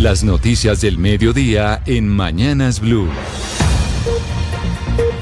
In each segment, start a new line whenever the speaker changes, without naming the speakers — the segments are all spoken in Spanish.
Las noticias del mediodía en Mañanas Blue.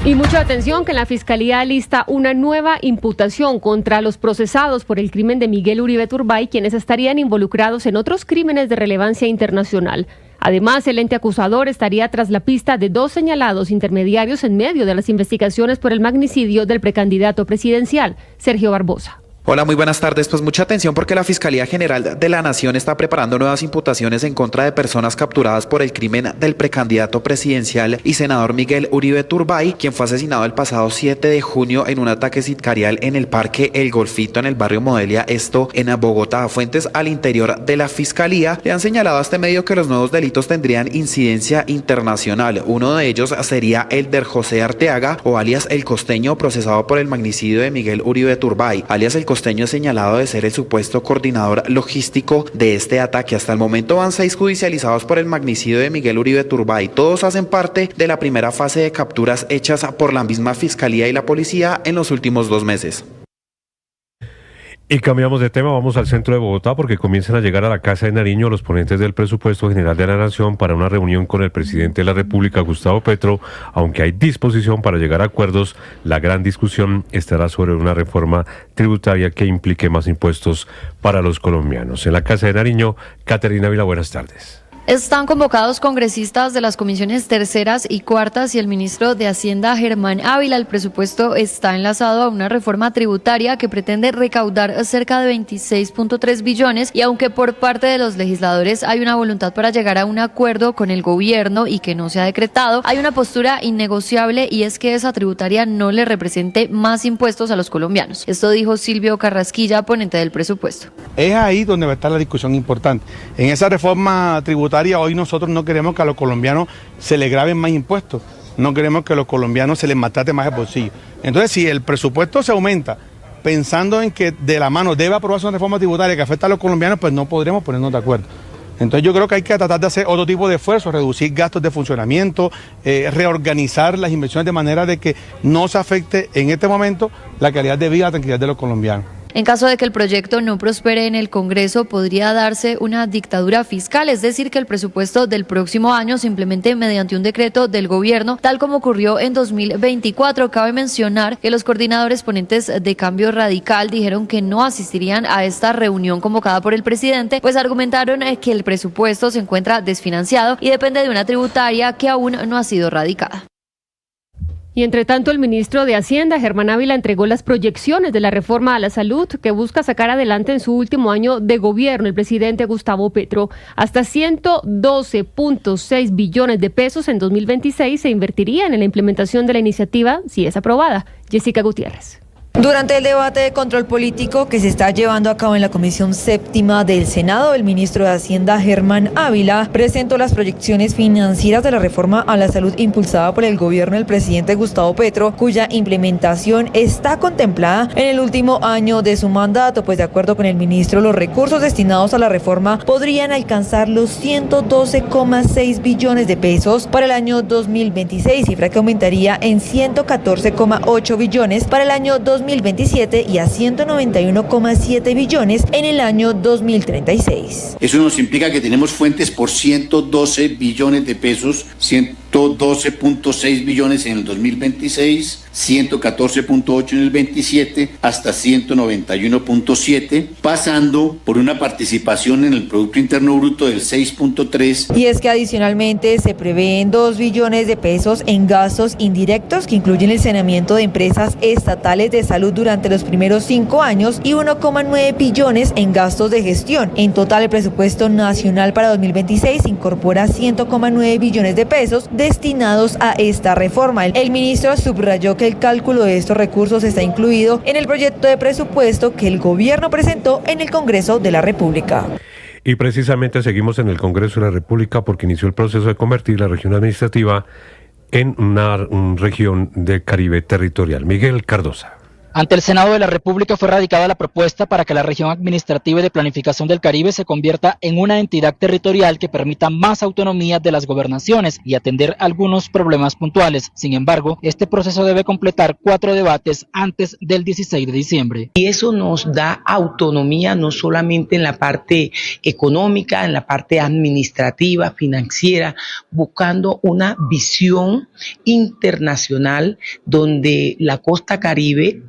Y mucha atención que la Fiscalía alista una nueva imputación contra los procesados por el crimen de Miguel Uribe Turbay, quienes estarían involucrados en otros crímenes de relevancia internacional. Además, el ente acusador estaría tras la pista de 2 señalados intermediarios en medio de las investigaciones por el magnicidio del precandidato presidencial, Sergio Barbosa.
Hola, muy buenas tardes. Pues mucha atención porque la Fiscalía General de la Nación está preparando nuevas imputaciones en contra de personas capturadas por el crimen del precandidato presidencial y senador Miguel Uribe Turbay, quien fue asesinado el pasado 7 de junio en un ataque sicarial en el Parque El Golfito en el barrio Modelia, esto en Bogotá. Fuentes al interior de la Fiscalía le han señalado a este medio que los nuevos delitos tendrían incidencia internacional. Uno de ellos sería el de José Arteaga, o alias El Costeño, procesado por el magnicidio de Miguel Uribe Turbay. Alias El Costeño es señalado de ser el supuesto coordinador logístico de este ataque. Hasta el momento van 6 judicializados por el magnicidio de Miguel Uribe Turbay. Todos hacen parte de la primera fase de capturas hechas por la misma Fiscalía y la Policía en los últimos 2 meses.
Y cambiamos de tema, vamos al centro de Bogotá porque comienzan a llegar a la Casa de Nariño los ponentes del Presupuesto General de la Nación para una reunión con el presidente de la República, Gustavo Petro. Aunque hay disposición para llegar a acuerdos, la gran discusión estará sobre una reforma tributaria que implique más impuestos para los colombianos. En la Casa de Nariño, Caterina Vila, buenas tardes.
Están convocados congresistas de las comisiones terceras y cuartas y el ministro de Hacienda, Germán Ávila. El presupuesto está enlazado a una reforma tributaria que pretende recaudar cerca de 26.3 billones y aunque por parte de los legisladores hay una voluntad para llegar a un acuerdo con el gobierno y que no se ha decretado, hay una postura innegociable y es que esa tributaria no le represente más impuestos a los colombianos. Esto dijo Silvio Carrasquilla, ponente del presupuesto.
Es ahí donde va a estar la discusión importante. En esa reforma tributaria hoy nosotros no queremos que a los colombianos se les graben más impuestos, no queremos que a los colombianos se les maltrate más el bolsillo. Entonces, si el presupuesto se aumenta pensando en que de la mano debe aprobarse una reforma tributaria que afecta a los colombianos, pues no podremos ponernos de acuerdo. Entonces yo creo que hay que tratar de hacer otro tipo de esfuerzos, reducir gastos de funcionamiento, reorganizar las inversiones de manera de que no se afecte en este momento la calidad de vida y la tranquilidad de los colombianos.
En caso de que el proyecto no prospere en el Congreso, podría darse una dictadura fiscal, es decir, que el presupuesto del próximo año se implemente mediante un decreto del gobierno, tal como ocurrió en 2024. Cabe mencionar que los coordinadores ponentes de Cambio Radical dijeron que no asistirían a esta reunión convocada por el presidente, pues argumentaron que el presupuesto se encuentra desfinanciado y depende de una tributaria que aún no ha sido radicada.
Y entre tanto, el ministro de Hacienda, Germán Ávila, entregó las proyecciones de la reforma a la salud que busca sacar adelante en su último año de gobierno el presidente Gustavo Petro. Hasta 112.6 billones de pesos en 2026 se invertirían en la implementación de la iniciativa si es aprobada. Jessica Gutiérrez.
Durante el debate de control político que se está llevando a cabo en la Comisión Séptima del Senado, el ministro de Hacienda, Germán Ávila, presentó las proyecciones financieras de la reforma a la salud impulsada por el gobierno del presidente Gustavo Petro, cuya implementación está contemplada en el último año de su mandato, pues de acuerdo con el ministro, los recursos destinados a la reforma podrían alcanzar los 112,6 billones de pesos para el año 2026, cifra que aumentaría en 114,8 billones para el año 2027 y a 191,7 billones en el año 2036.
Eso nos implica que tenemos fuentes por 112 billones de pesos, 112.6 billones en el 2026, 114.8 en el 27, hasta 191.7, pasando por una participación en el Producto Interno Bruto del 6.3.
Y es que adicionalmente se prevén 2 billones de pesos en gastos indirectos que incluyen el saneamiento de empresas estatales de salud durante los primeros 5 años y 1,9 billones en gastos de gestión. En total, el presupuesto nacional para 2026 incorpora 100,9 billones de pesos destinados a esta reforma. El ministro subrayó que el cálculo de estos recursos está incluido en el proyecto de presupuesto que el gobierno presentó en el Congreso de la República.
Y precisamente seguimos en el Congreso de la República porque inició el proceso de convertir la región administrativa en una región del Caribe territorial. Miguel Cardosa.
Ante el Senado de la República fue radicada la propuesta para que la región administrativa y de planificación del Caribe se convierta en una entidad territorial que permita más autonomía de las gobernaciones y atender algunos problemas puntuales. Sin embargo, este proceso debe completar 4 debates antes del 16 de diciembre.
Y eso nos da autonomía no solamente en la parte económica, en la parte administrativa, financiera, buscando una visión internacional donde la costa Caribe,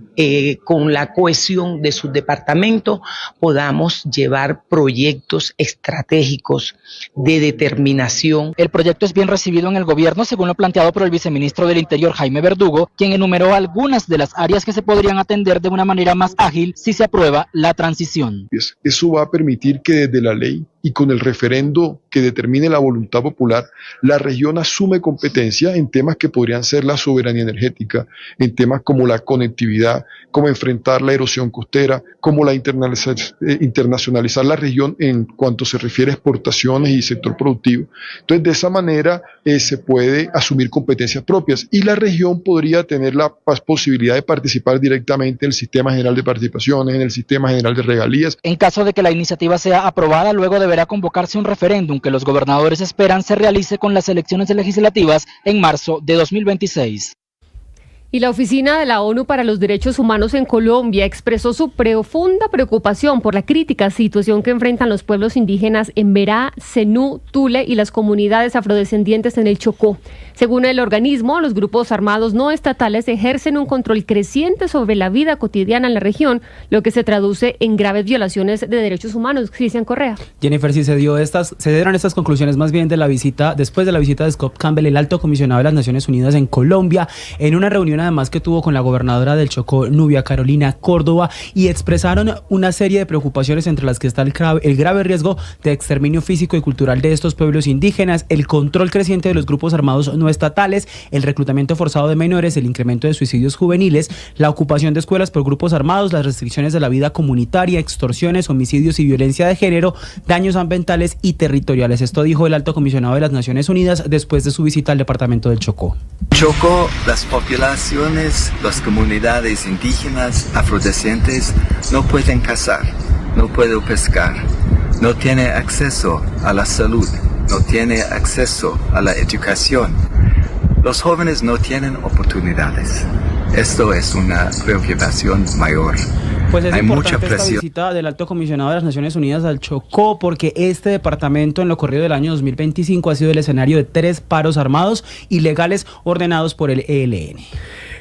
con la cohesión de sus departamentos, podamos llevar proyectos estratégicos de determinación.
El proyecto es bien recibido en el gobierno, según lo planteado por el viceministro del Interior, Jaime Verdugo, quien enumeró algunas de las áreas que se podrían atender de una manera más ágil si se aprueba la transición.
Eso va a permitir que desde la ley y con el referendo que determine la voluntad popular, la región asume competencia en temas que podrían ser la soberanía energética, en temas como la conectividad, como enfrentar la erosión costera, como la internacionalizar la región en cuanto se refiere a exportaciones y sector productivo. Entonces, de esa manera se puede asumir competencias propias y la región podría tener la posibilidad de participar directamente en el Sistema General de Participaciones, en el Sistema General de Regalías.
En caso de que la iniciativa sea aprobada, luego deberá convocarse un referéndum que los gobernadores esperan se realice con las elecciones legislativas en marzo de 2026.
Y la Oficina de la ONU para los Derechos Humanos en Colombia expresó su profunda preocupación por la crítica situación que enfrentan los pueblos indígenas en Berá, Zenú, Tule y las comunidades afrodescendientes en el Chocó. Según el organismo, los grupos armados no estatales ejercen un control creciente sobre la vida cotidiana en la región, lo que se traduce en graves violaciones de derechos humanos. Cristian Correa.
Jennifer, sí se dieron estas conclusiones más bien de la visita, después de la visita de Scott Campbell, el alto comisionado de las Naciones Unidas en Colombia, en una reunión además que tuvo con la gobernadora del Chocó, Nubia Carolina Córdoba, y expresaron una serie de preocupaciones entre las que está el grave riesgo de exterminio físico y cultural de estos pueblos indígenas, el control creciente de los grupos armados no estatales, el reclutamiento forzado de menores, el incremento de suicidios juveniles, la ocupación de escuelas por grupos armados, las restricciones de la vida comunitaria, extorsiones, homicidios y violencia de género, daños ambientales y territoriales. Esto dijo el alto comisionado de las Naciones Unidas después de su visita al departamento del Chocó.
Chocó, las poblaciones, las comunidades indígenas, afrodescendientes no pueden cazar, no pueden pescar, no tienen acceso a la salud, no tienen acceso a la educación. Los jóvenes no tienen oportunidades. Esto es una preocupación mayor.
Pues es
Hay
importante
mucha presión.
esta visita del alto comisionado de las Naciones Unidas al Chocó, porque este departamento en lo corrido del año 2025 ha sido el escenario de 3 paros armados ilegales ordenados por el ELN.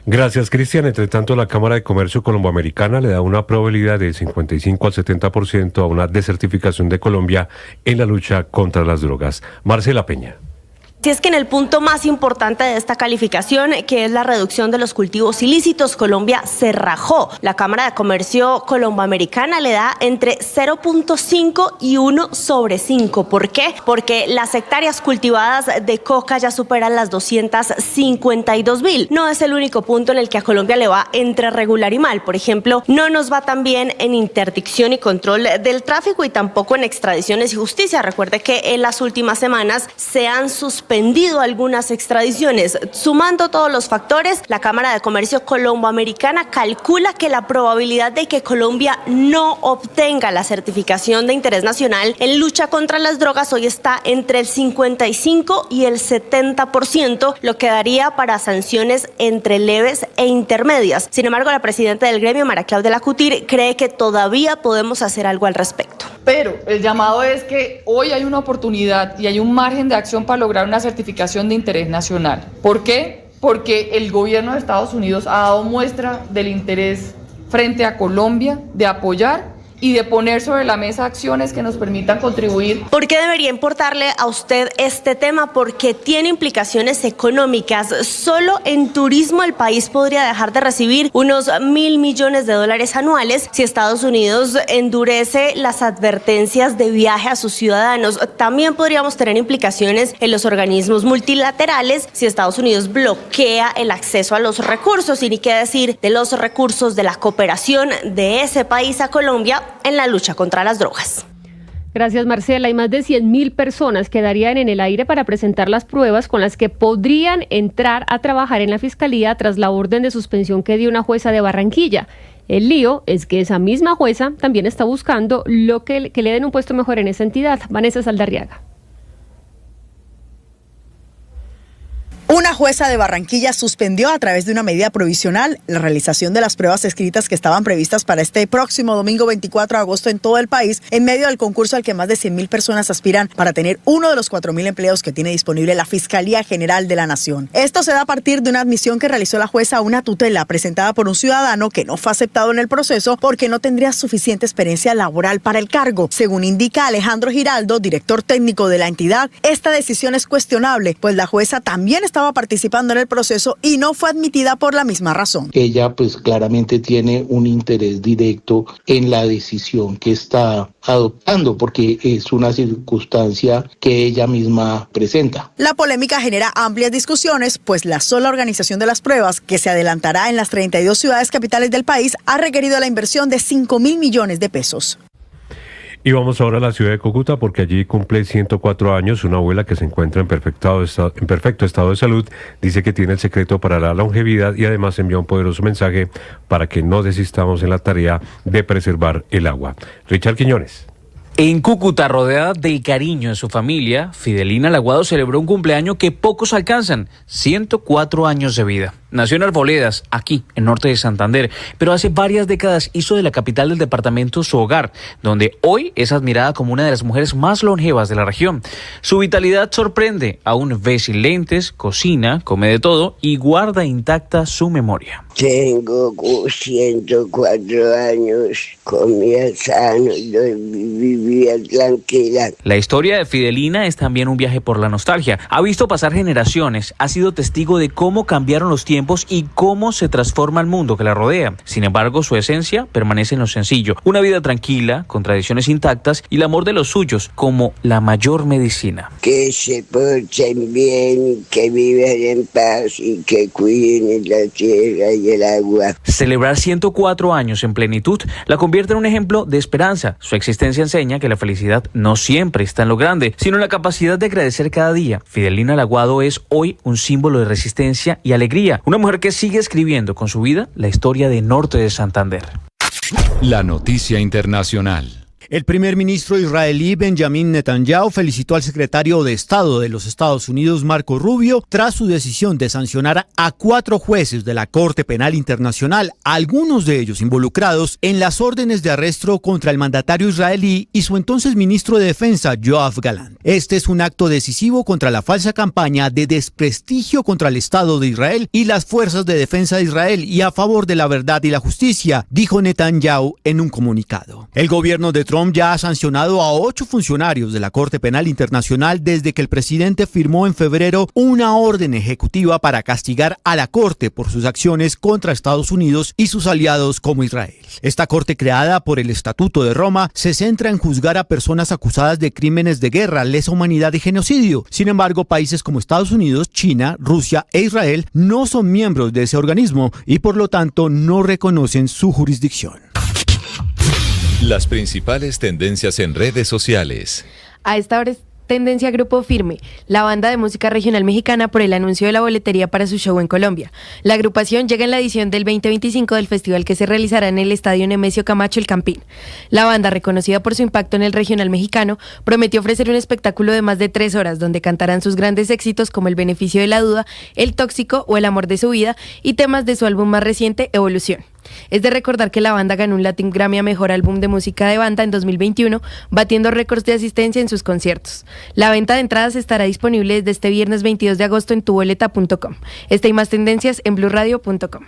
Gracias, Cristian. Entre tanto, la Cámara de Comercio Colomboamericana le da una probabilidad de 55 al 70% a una desertificación de Colombia en la lucha contra las drogas. Marcela Peña.
Si es que en el punto más importante de esta calificación, que es la reducción de los cultivos ilícitos, Colombia se rajó. La Cámara de Comercio Colomboamericana le da entre 0.5 y 1/5. ¿Por qué? Porque las hectáreas cultivadas de coca ya superan las 252.000. No es el único punto en el que a Colombia le va entre regular y mal. Por ejemplo, no nos va tan bien en interdicción y control del tráfico y tampoco en extradiciones y justicia. Recuerde que en las últimas semanas se han suspendido algunas extradiciones. Sumando todos los factores, la Cámara de Comercio Colomboamericana calcula que la probabilidad de que Colombia no obtenga la certificación de interés nacional en lucha contra las drogas hoy está entre el 55 y el 70%, lo que daría para sanciones entre leves e intermedias. Sin embargo, la presidenta del gremio, María Claudia Lacutir, cree que todavía podemos hacer algo al respecto.
Pero el llamado es que hoy hay una oportunidad y hay un margen de acción para lograr una certificación de interés nacional. ¿Por qué? Porque el gobierno de Estados Unidos ha dado muestra del interés frente a Colombia de apoyar y de poner sobre la mesa acciones que nos permitan contribuir.
¿Por qué debería importarle a usted este tema? Porque tiene implicaciones económicas. Solo en turismo el país podría dejar de recibir unos $1.000 millones anuales si Estados Unidos endurece las advertencias de viaje a sus ciudadanos. También podríamos tener implicaciones en los organismos multilaterales si Estados Unidos bloquea el acceso a los recursos, y ni qué decir de los recursos de la cooperación de ese país a Colombia en la lucha contra las drogas.
Gracias, Marcela. Y más de 100.000 personas quedarían en el aire para presentar las pruebas con las que podrían entrar a trabajar en la Fiscalía tras la orden de suspensión que dio una jueza de Barranquilla. El lío es que esa misma jueza también está buscando que le den un puesto mejor en esa entidad. Vanessa Saldarriaga.
Una jueza de Barranquilla suspendió a través de una medida provisional la realización de las pruebas escritas que estaban previstas para este próximo domingo 24 de agosto en todo el país, en medio del concurso al que más de 100.000 personas aspiran para tener uno de los 4.000 empleos que tiene disponible la Fiscalía General de la Nación. Esto se da a partir de una admisión que realizó la jueza a una tutela presentada por un ciudadano que no fue aceptado en el proceso porque no tendría suficiente experiencia laboral para el cargo. Según indica Alejandro Giraldo, director técnico de la entidad, esta decisión es cuestionable, pues la jueza también estaba participando en el proceso y no fue admitida por la misma razón.
Ella pues claramente tiene un interés directo en la decisión que está adoptando porque es una circunstancia que ella misma presenta.
La polémica genera amplias discusiones, pues la sola organización de las pruebas, que se adelantará en las 32 ciudades capitales del país, ha requerido la inversión de 5.000 millones de pesos.
Y vamos ahora a la ciudad de Cúcuta porque allí cumple 104 años una abuela que se encuentra en perfecto estado de salud. Dice que tiene el secreto para la longevidad y además envía un poderoso mensaje para que no desistamos en la tarea de preservar el agua. Richard Quiñones.
En Cúcuta, rodeada del cariño de su familia, Fidelina Laguado celebró un cumpleaños que pocos alcanzan, 104 años de vida. Nació en Arboledas, aquí, en norte de Santander, pero hace varias décadas hizo de la capital del departamento su hogar, donde hoy es admirada como una de las mujeres más longevas de la región. Su vitalidad sorprende, aún ve sin lentes, cocina, come de todo y guarda intacta su memoria.
Tengo 104 años, comía sano, vivía tranquila.
La historia de Fidelina es también un viaje por la nostalgia. Ha visto pasar generaciones, ha sido testigo de cómo cambiaron los tiempos y cómo se transforma el mundo que la rodea. Sin embargo, su esencia permanece en lo sencillo. Una vida tranquila, con tradiciones intactas y el amor de los suyos como la mayor medicina.
Que se porten bien, que vivan en paz y que cuiden la tierra y el agua.
Celebrar 104 años en plenitud la convierte en un ejemplo de esperanza. Su existencia enseña que la felicidad no siempre está en lo grande, sino en la capacidad de agradecer cada día. Fidelina Laguado es hoy un símbolo de resistencia y alegría. Una mujer que sigue escribiendo con su vida la historia de norte de Santander.
La noticia internacional.
El primer ministro israelí Benjamin Netanyahu felicitó al secretario de Estado de los Estados Unidos, Marco Rubio, tras su decisión de sancionar a 4 jueces de la Corte Penal Internacional, algunos de ellos involucrados en las órdenes de arresto contra el mandatario israelí y su entonces ministro de Defensa, Yoav Gallant. Este es un acto decisivo contra la falsa campaña de desprestigio contra el Estado de Israel y las fuerzas de defensa de Israel y a favor de la verdad y la justicia, dijo Netanyahu en un comunicado. El gobierno de Trump ya ha sancionado a 8 funcionarios de la Corte Penal Internacional desde que el presidente firmó en febrero una orden ejecutiva para castigar a la Corte por sus acciones contra Estados Unidos y sus aliados como Israel. Esta Corte, creada por el Estatuto de Roma, se centra en juzgar a personas acusadas de crímenes de guerra, lesa humanidad y genocidio. Sin embargo, países como Estados Unidos, China, Rusia e Israel no son miembros de ese organismo y por lo tanto no reconocen su jurisdicción.
Las principales tendencias en redes sociales.
A esta hora es tendencia Grupo Firme, la banda de música regional mexicana, por el anuncio de la boletería para su show en Colombia. La agrupación llega en la edición del 2025 del festival que se realizará en el Estadio Nemesio Camacho El Campín. La banda, reconocida por su impacto en el regional mexicano, prometió ofrecer un espectáculo de más de 3 horas donde cantarán sus grandes éxitos como El beneficio de la duda, El tóxico o El amor de su vida y temas de su álbum más reciente, Evolución. Es de recordar que la banda ganó un Latin Grammy a Mejor Álbum de Música de Banda en 2021, batiendo récords de asistencia en sus conciertos. La venta de entradas estará disponible desde este viernes 22 de agosto en tuboleta.com. Esta y más tendencias en blurradio.com.